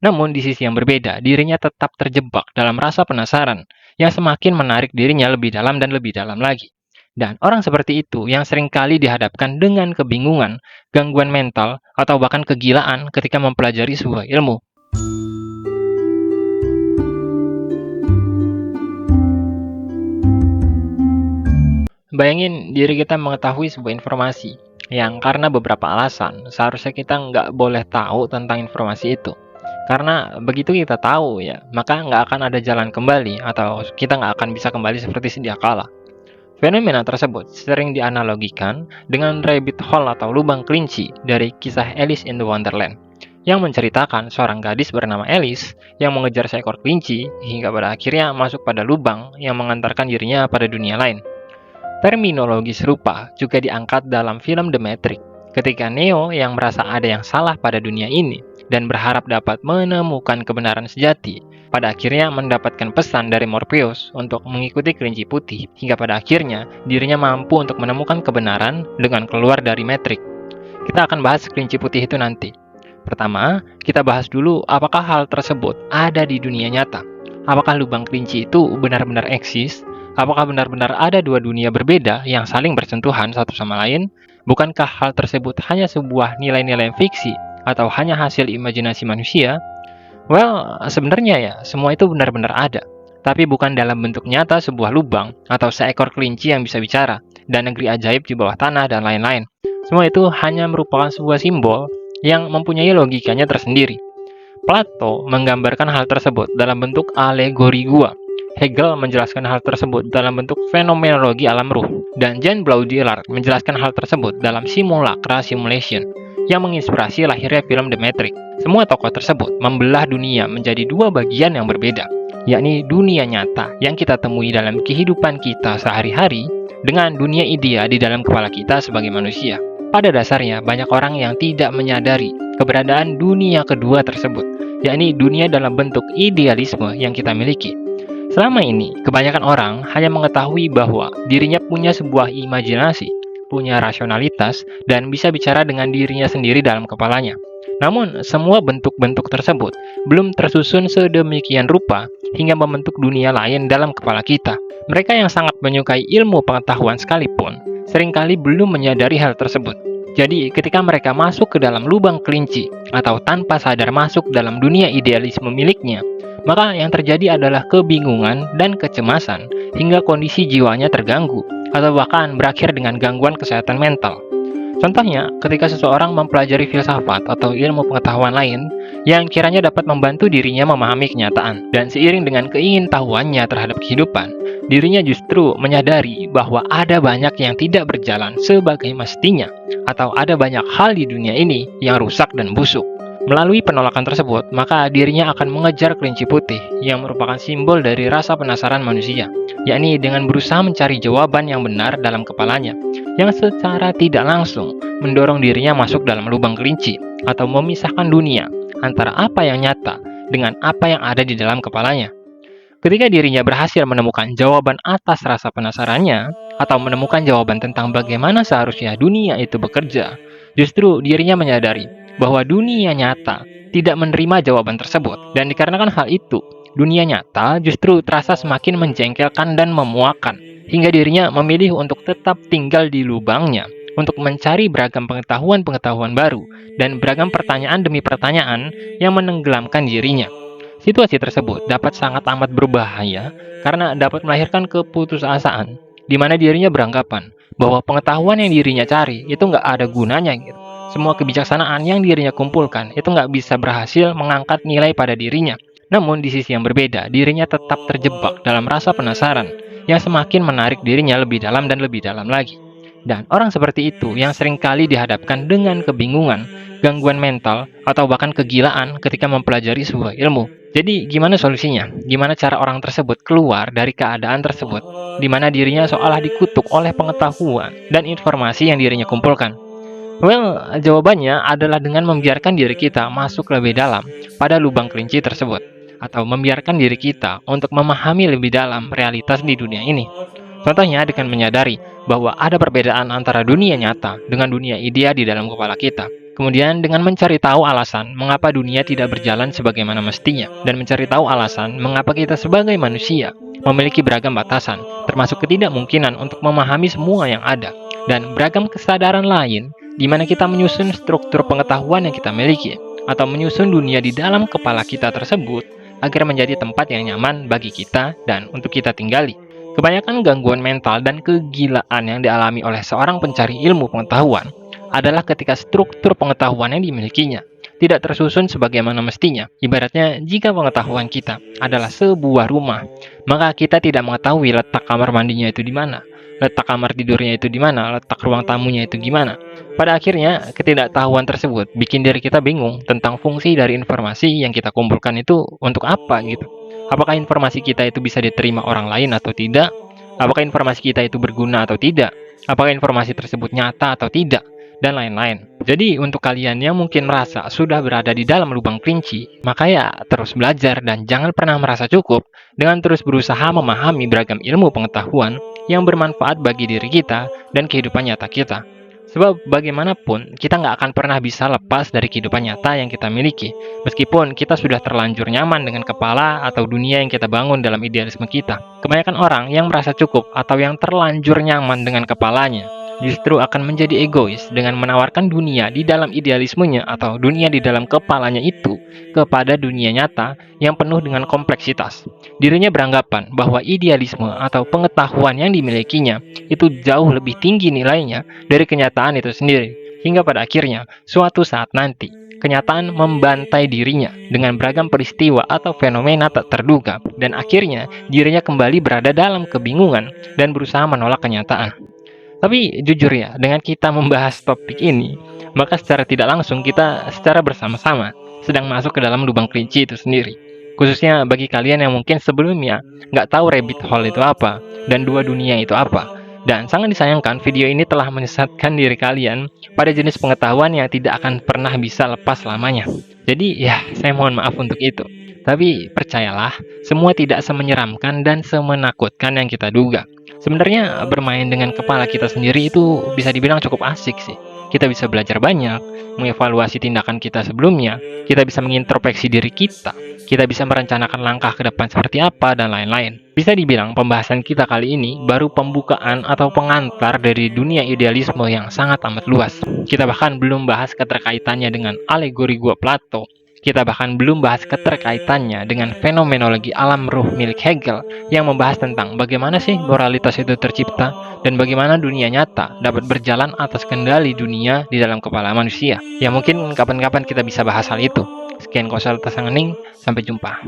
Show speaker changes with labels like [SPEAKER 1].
[SPEAKER 1] Namun di sisi yang berbeda, dirinya tetap terjebak dalam rasa penasaran yang semakin menarik dirinya lebih dalam dan lebih dalam lagi. Dan orang seperti itu yang seringkali dihadapkan dengan kebingungan, gangguan mental, atau bahkan kegilaan ketika mempelajari sebuah ilmu. Bayangin diri kita mengetahui sebuah informasi, yang karena beberapa alasan, seharusnya kita nggak boleh tahu tentang informasi itu. Karena begitu kita tahu ya, maka nggak akan ada jalan kembali, atau kita nggak akan bisa kembali seperti sedia kala. Fenomena tersebut sering dianalogikan dengan rabbit hole atau lubang kelinci dari kisah Alice in the Wonderland, yang menceritakan seorang gadis bernama Alice yang mengejar seekor kelinci hingga pada akhirnya masuk pada lubang yang mengantarkan dirinya pada dunia lain. Terminologi serupa juga diangkat dalam film The Matrix, ketika Neo yang merasa ada yang salah pada dunia ini dan berharap dapat menemukan kebenaran sejati, pada akhirnya mendapatkan pesan dari Morpheus untuk mengikuti kelinci putih, hingga pada akhirnya dirinya mampu untuk menemukan kebenaran dengan keluar dari Matrix. Kita akan bahas kelinci putih itu nanti. Pertama, kita bahas dulu apakah hal tersebut ada di dunia nyata. Apakah lubang kelinci itu benar-benar eksis? Apakah benar-benar ada dua dunia berbeda yang saling bersentuhan satu sama lain? Bukankah hal tersebut hanya sebuah nilai-nilai fiksi atau hanya hasil imajinasi manusia? Well, sebenarnya ya, semua itu benar-benar ada. Tapi bukan dalam bentuk nyata sebuah lubang atau seekor kelinci yang bisa bicara, dan negeri ajaib di bawah tanah dan lain-lain. Semua itu hanya merupakan sebuah simbol yang mempunyai logikanya tersendiri. Plato menggambarkan hal tersebut dalam bentuk alegori gua. Hegel menjelaskan hal tersebut dalam bentuk fenomenologi alam ruh, dan Jean Baudrillard menjelaskan hal tersebut dalam simulacra simulation, yang menginspirasi lahirnya film The Matrix. Semua tokoh tersebut membelah dunia menjadi dua bagian yang berbeda, yakni dunia nyata yang kita temui dalam kehidupan kita sehari-hari dengan dunia idea di dalam kepala kita sebagai manusia. Pada dasarnya, banyak orang yang tidak menyadari keberadaan dunia kedua tersebut, yakni dunia dalam bentuk idealisme yang kita miliki. Selama ini, kebanyakan orang hanya mengetahui bahwa dirinya punya sebuah imajinasi, punya rasionalitas, dan bisa bicara dengan dirinya sendiri dalam kepalanya. Namun, semua bentuk-bentuk tersebut belum tersusun sedemikian rupa hingga membentuk dunia lain dalam kepala kita. Mereka yang sangat menyukai ilmu pengetahuan sekalipun, seringkali belum menyadari hal tersebut. Jadi, ketika mereka masuk ke dalam lubang kelinci atau tanpa sadar masuk dalam dunia idealisme miliknya, maka yang terjadi adalah kebingungan dan kecemasan hingga kondisi jiwanya terganggu atau bahkan berakhir dengan gangguan kesehatan mental. Contohnya, ketika seseorang mempelajari filsafat atau ilmu pengetahuan lain yang kiranya dapat membantu dirinya memahami kenyataan, dan seiring dengan keingintahuannya terhadap kehidupan, dirinya justru menyadari bahwa ada banyak yang tidak berjalan sebagai mestinya, atau ada banyak hal di dunia ini yang rusak dan busuk. Melalui penolakan tersebut, maka dirinya akan mengejar kelinci putih yang merupakan simbol dari rasa penasaran manusia, yakni dengan berusaha mencari jawaban yang benar dalam kepalanya, yang secara tidak langsung mendorong dirinya masuk dalam lubang kelinci atau memisahkan dunia antara apa yang nyata dengan apa yang ada di dalam kepalanya. Ketika dirinya berhasil menemukan jawaban atas rasa penasarannya, atau menemukan jawaban tentang bagaimana seharusnya dunia itu bekerja, justru dirinya menyadari bahwa dunia nyata tidak menerima jawaban tersebut, dan dikarenakan hal itu, dunia nyata justru terasa semakin menjengkelkan dan memuakkan, hingga dirinya memilih untuk tetap tinggal di lubangnya, untuk mencari beragam pengetahuan-pengetahuan baru, dan beragam pertanyaan demi pertanyaan yang menenggelamkan dirinya. Situasi tersebut dapat sangat amat berbahaya, karena dapat melahirkan keputusasaan, di mana dirinya beranggapan bahwa pengetahuan yang dirinya cari itu nggak ada gunanya gitu. Semua kebijaksanaan yang dirinya kumpulkan itu nggak bisa berhasil mengangkat nilai pada dirinya. Namun di sisi yang berbeda, dirinya tetap terjebak dalam rasa penasaran yang semakin menarik dirinya lebih dalam dan lebih dalam lagi. Dan orang seperti itu yang seringkali dihadapkan dengan kebingungan, gangguan mental, atau bahkan kegilaan ketika mempelajari sebuah ilmu. Jadi gimana solusinya? Gimana cara orang tersebut keluar dari keadaan tersebut, di mana dirinya seolah dikutuk oleh pengetahuan dan informasi yang dirinya kumpulkan? Well, jawabannya adalah dengan membiarkan diri kita masuk lebih dalam pada lubang kelinci tersebut, atau membiarkan diri kita untuk memahami lebih dalam realitas di dunia ini. Contohnya dengan menyadari bahwa ada perbedaan antara dunia nyata dengan dunia idea di dalam kepala kita. Kemudian dengan mencari tahu alasan mengapa dunia tidak berjalan sebagaimana mestinya, dan mencari tahu alasan mengapa kita sebagai manusia memiliki beragam batasan, termasuk ketidakmungkinan untuk memahami semua yang ada, dan beragam kesadaran lain di mana kita menyusun struktur pengetahuan yang kita miliki, atau menyusun dunia di dalam kepala kita tersebut agar menjadi tempat yang nyaman bagi kita dan untuk kita tinggali. Kebanyakan gangguan mental dan kegilaan yang dialami oleh seorang pencari ilmu pengetahuan adalah ketika struktur pengetahuan yang dimilikinya tidak tersusun sebagaimana mestinya. Ibaratnya, jika pengetahuan kita adalah sebuah rumah, maka kita tidak mengetahui letak kamar mandinya itu di mana, letak kamar tidurnya itu di mana, letak ruang tamunya itu gimana. Pada akhirnya, ketidaktahuan tersebut bikin diri kita bingung tentang fungsi dari informasi yang kita kumpulkan itu untuk apa gitu. Apakah informasi kita itu bisa diterima orang lain atau tidak? Apakah informasi kita itu berguna atau tidak? Apakah informasi tersebut nyata atau tidak? Dan lain-lain. Jadi untuk kalian yang mungkin merasa sudah berada di dalam lubang kelinci, maka ya terus belajar dan jangan pernah merasa cukup dengan terus berusaha memahami beragam ilmu pengetahuan yang bermanfaat bagi diri kita dan kehidupan nyata kita. Sebab bagaimanapun kita nggak akan pernah bisa lepas dari kehidupan nyata yang kita miliki, meskipun kita sudah terlanjur nyaman dengan kepala atau dunia yang kita bangun dalam idealisme kita. Kebanyakan orang yang merasa cukup atau yang terlanjur nyaman dengan kepalanya justru akan menjadi egois dengan menawarkan dunia di dalam idealismenya atau dunia di dalam kepalanya itu kepada dunia nyata yang penuh dengan kompleksitas. Dirinya beranggapan bahwa idealisme atau pengetahuan yang dimilikinya itu jauh lebih tinggi nilainya dari kenyataan itu sendiri, hingga pada akhirnya suatu saat nanti kenyataan membantai dirinya dengan beragam peristiwa atau fenomena tak terduga, dan akhirnya dirinya kembali berada dalam kebingungan dan berusaha menolak kenyataan. Tapi jujur ya, dengan kita membahas topik ini, maka secara tidak langsung kita secara bersama-sama sedang masuk ke dalam lubang kelinci itu sendiri. Khususnya bagi kalian yang mungkin sebelumnya nggak tahu rabbit hole itu apa, dan dua dunia itu apa. Dan sangat disayangkan video ini telah menyesatkan diri kalian pada jenis pengetahuan yang tidak akan pernah bisa lepas selamanya. Jadi ya, saya mohon maaf untuk itu. Tapi percayalah, semua tidak semenyeramkan dan semenakutkan yang kita duga. Sebenarnya bermain dengan kepala kita sendiri itu bisa dibilang cukup asik sih. Kita bisa belajar banyak, mengevaluasi tindakan kita sebelumnya, kita bisa mengintrospeksi diri kita bisa merencanakan langkah ke depan seperti apa, dan lain-lain. Bisa dibilang pembahasan kita kali ini baru pembukaan atau pengantar dari dunia idealisme yang sangat amat luas. Kita bahkan belum bahas keterkaitannya dengan alegori gua Plato. Kita bahkan belum bahas keterkaitannya dengan fenomenologi alam ruh milik Hegel yang membahas tentang bagaimana sih moralitas itu tercipta dan bagaimana dunia nyata dapat berjalan atas kendali dunia di dalam kepala manusia. Ya mungkin kapan-kapan kita bisa bahas hal itu. Sekian Konsultas Sangening, sampai jumpa.